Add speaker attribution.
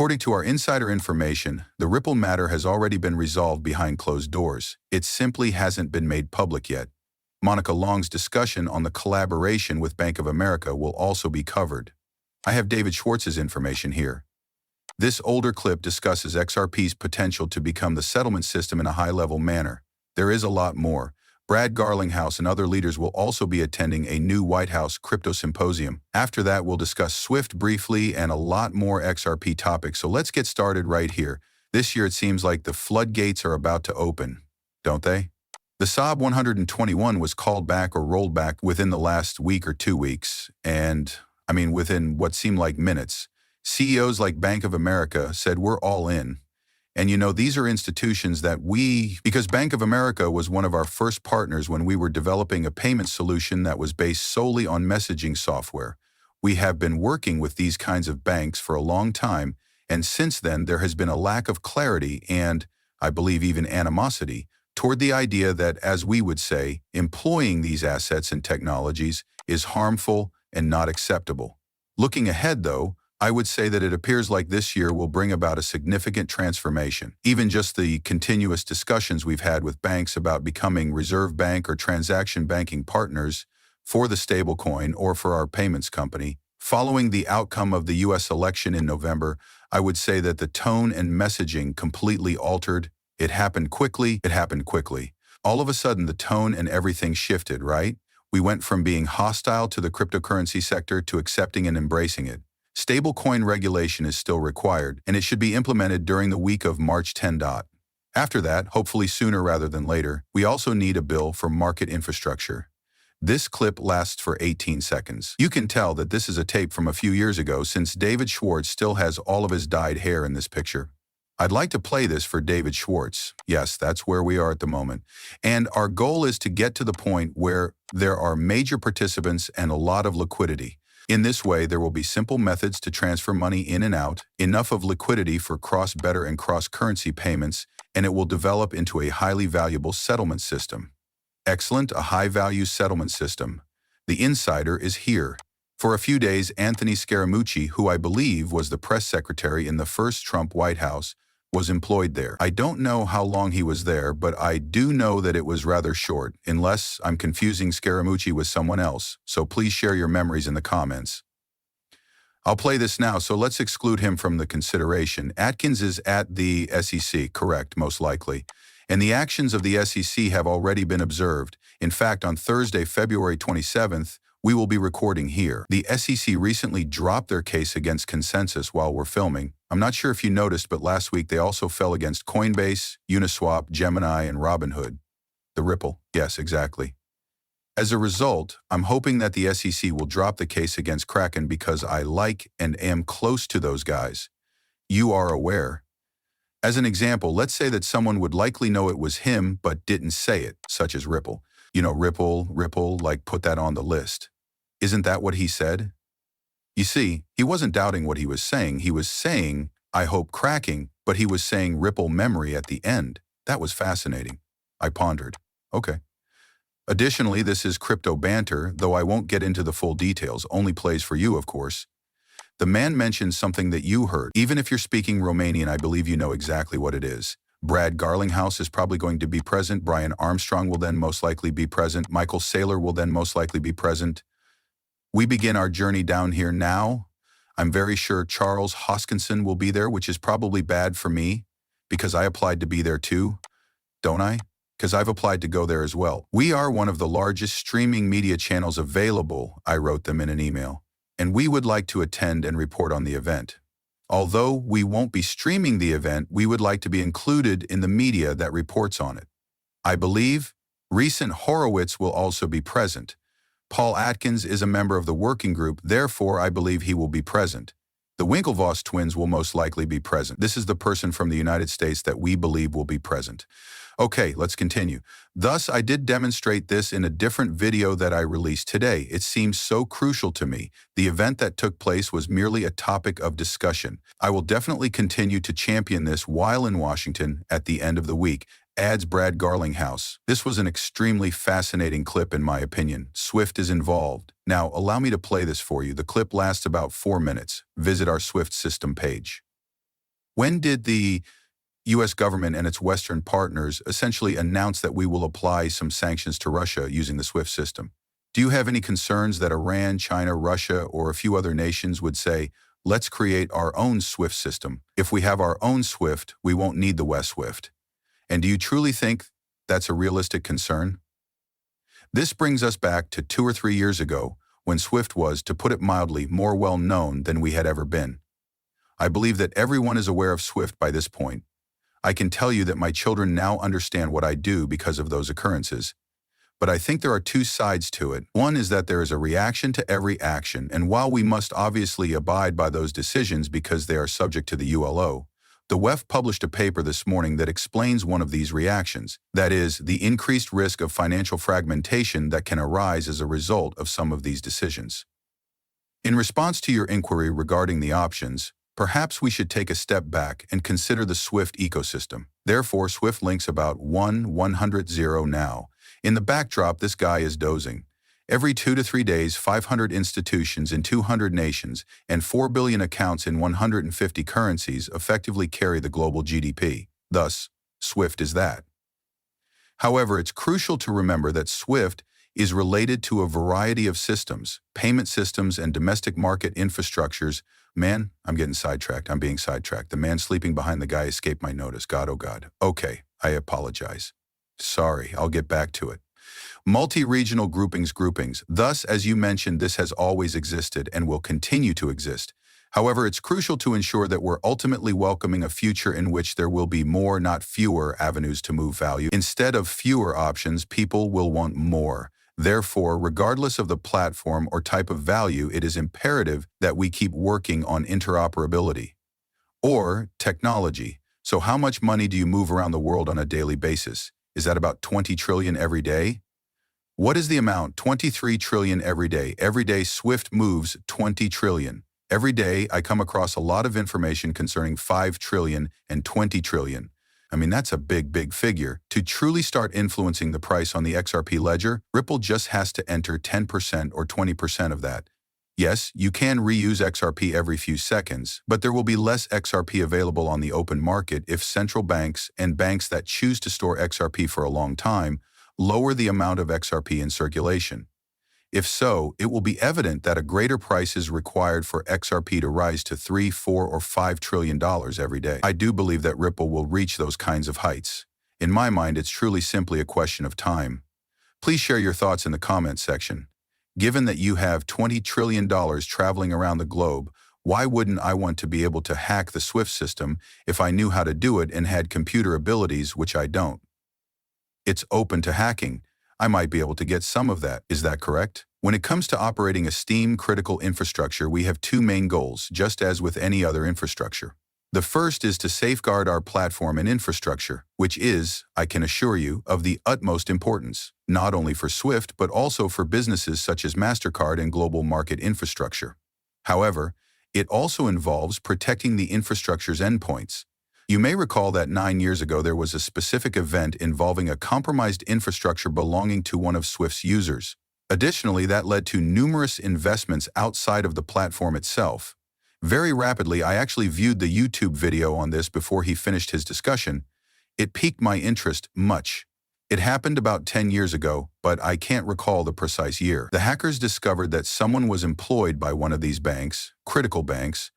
Speaker 1: According to our insider information, the Ripple matter has already been resolved behind closed doors. It simply hasn't been made public yet. Monica Long's discussion on the collaboration with Bank of America will also be covered. I have David Schwartz's information here. This older clip discusses XRP's potential to become the settlement system in a high-level manner. There is a lot more. Brad Garlinghouse and other leaders will also be attending a new White House crypto symposium. After that, we'll discuss SWIFT briefly and a lot more XRP topics. So let's get started right here. This year, it seems like the floodgates are about to open, don't they? The SOB 121 was called back or rolled back within the last week or 2 weeks, and within what seemed like minutes. CEOs like Bank of America said we're all in. And these are institutions that because Bank of America was one of our first partners when we were developing a payment solution that was based solely on messaging software. We have been working with these kinds of banks for a long time, and since then there has been a lack of clarity and, I believe, even animosity toward the idea that, as we would say, employing these assets and technologies is harmful and not acceptable. Looking ahead, though, I would say that it appears like this year will bring about a significant transformation. Even just the continuous discussions we've had with banks about becoming reserve bank or transaction banking partners for the stablecoin or for our payments company. Following the outcome of the U.S. election in November, I would say that the tone and messaging completely altered. It happened quickly. All of a sudden, the tone and everything shifted, right? We went from being hostile to the cryptocurrency sector to accepting and embracing it. Stablecoin regulation is still required, and it should be implemented during the week of March 10. After that, hopefully sooner rather than later, we also need a bill for market infrastructure. This clip lasts for 18 seconds. You can tell that this is a tape from a few years ago since David Schwartz still has all of his dyed hair in this picture. I'd like to play this for David Schwartz. Yes, that's where we are at the moment. And our goal is to get to the point where there are major participants and a lot of liquidity. In this way, there will be simple methods to transfer money in and out, enough of liquidity for cross-border and cross-currency payments, and it will develop into a highly valuable settlement system. Excellent, a high-value settlement system. The insider is here. For a few days, Anthony Scaramucci, who I believe was the press secretary in the first Trump White House, was employed there. I don't know how long he was there, but I do know that it was rather short, unless I'm confusing Scaramucci with someone else, so please share your memories in the comments. I'll play this now, so let's exclude him from the consideration. Atkins is at the SEC, correct, most likely. And the actions of the SEC have already been observed. In fact, on Thursday, February 27th, we will be recording here. The SEC recently dropped their case against Consensus while we're filming. I'm not sure if you noticed, but last week they also fell against Coinbase, Uniswap, Gemini, and Robinhood. The Ripple, yes, exactly. As a result, I'm hoping that the SEC will drop the case against Kraken because I like and am close to those guys. You are aware. As an example, let's say that someone would likely know it was him but didn't say it, such as Ripple. Ripple, like put that on the list. Isn't that what he said? You see, he wasn't doubting what he was saying. He was saying, I hope cracking, but he was saying Ripple memory at the end. That was fascinating. I pondered. Okay. Additionally, this is crypto banter, though I won't get into the full details, only plays for you, of course. The man mentioned something that you heard. Even if you're speaking Romanian, I believe you know exactly what it is. Brad Garlinghouse is probably going to be present. Brian Armstrong will then most likely be present. Michael Saylor will then most likely be present. We begin our journey down here now. I'm very sure Charles Hoskinson will be there, which is probably bad for me because I applied to be there too, don't I? Because I've applied to go there as well. We are one of the largest streaming media channels available, I wrote them in an email, and we would like to attend and report on the event. Although we won't be streaming the event, we would like to be included in the media that reports on it. I believe recent Horowitz will also be present. Paul Atkins is a member of the working group, therefore I believe he will be present. The Winklevoss twins will most likely be present. This is the person from the United States that we believe will be present. Okay, let's continue. Thus, I did demonstrate this in a different video that I released today. It seems so crucial to me. The event that took place was merely a topic of discussion. I will definitely continue to champion this while in Washington at the end of the week, adds Brad Garlinghouse. This was an extremely fascinating clip in my opinion. Swift is involved. Now, allow me to play this for you. The clip lasts about 4 minutes. Visit our Swift system page. When did the U.S. government and its Western partners essentially announce that we will apply some sanctions to Russia using the SWIFT system? Do you have any concerns that Iran, China, Russia, or a few other nations would say, let's create our own SWIFT system? If we have our own SWIFT, we won't need the West SWIFT. And do you truly think that's a realistic concern? This brings us back to 2 or 3 years ago, when SWIFT was, to put it mildly, more well-known than we had ever been. I believe that everyone is aware of SWIFT by this point. I can tell you that my children now understand what I do because of those occurrences. But I think there are two sides to it. One is that there is a reaction to every action, and while we must obviously abide by those decisions because they are subject to the ULO, the WEF published a paper this morning that explains one of these reactions, that is, the increased risk of financial fragmentation that can arise as a result of some of these decisions. In response to your inquiry regarding the options, perhaps we should take a step back and consider the SWIFT ecosystem. Therefore, SWIFT links about 100 now. In the backdrop, this guy is dozing. Every 2 to 3 days, 500 institutions in 200 nations and 4 billion accounts in 150 currencies effectively carry the global GDP. Thus, SWIFT is that. However, it's crucial to remember that SWIFT is related to a variety of systems, payment systems and domestic market infrastructures. Man, I'm getting sidetracked. I'm being sidetracked. The man sleeping behind the guy escaped my notice. God, oh God. Okay, I apologize. Sorry, I'll get back to it. Multi-regional groupings. Thus, as you mentioned, this has always existed and will continue to exist. However, it's crucial to ensure that we're ultimately welcoming a future in which there will be more, not fewer, avenues to move value. Instead of fewer options, people will want more. Therefore, regardless of the platform or type of value, it is imperative that we keep working on interoperability. Or technology. So how much money do you move around the world on a daily basis? Is that about 20 trillion every day? What is the amount? 23 trillion every day. Every day SWIFT moves 20 trillion. Every day I come across a lot of information concerning 5 trillion and 20 trillion. I mean, that's a big figure. To truly start influencing the price on the XRP ledger, Ripple just has to enter 10% or 20% of that. Yes, you can reuse XRP every few seconds, but there will be less XRP available on the open market if central banks and banks that choose to store XRP for a long time lower the amount of XRP in circulation. If so, it will be evident that a greater price is required for XRP to rise to $3, $4, or $5 trillion every day. I do believe that Ripple will reach those kinds of heights. In my mind, it's truly simply a question of time. Please share your thoughts in the comments section. Given that you have $20 trillion traveling around the globe, why wouldn't I want to be able to hack the SWIFT system if I knew how to do it and had computer abilities, which I don't? It's open to hacking. I might be able to get some of that. Is that correct? When it comes to operating a STEAM-critical infrastructure, we have two main goals, just as with any other infrastructure. The first is to safeguard our platform and infrastructure, which is, I can assure you, of the utmost importance, not only for SWIFT but also for businesses such as MasterCard and global market infrastructure. However, it also involves protecting the infrastructure's endpoints. You may recall that 9 years ago there was a specific event involving a compromised infrastructure belonging to one of SWIFT's users. Additionally, that led to numerous investments outside of the platform itself. Very rapidly, I actually viewed the YouTube video on this before he finished his discussion. It piqued my interest much. It happened about 10 years ago, but I can't recall the precise year. The hackers discovered that someone was employed by one of these banks, critical banks,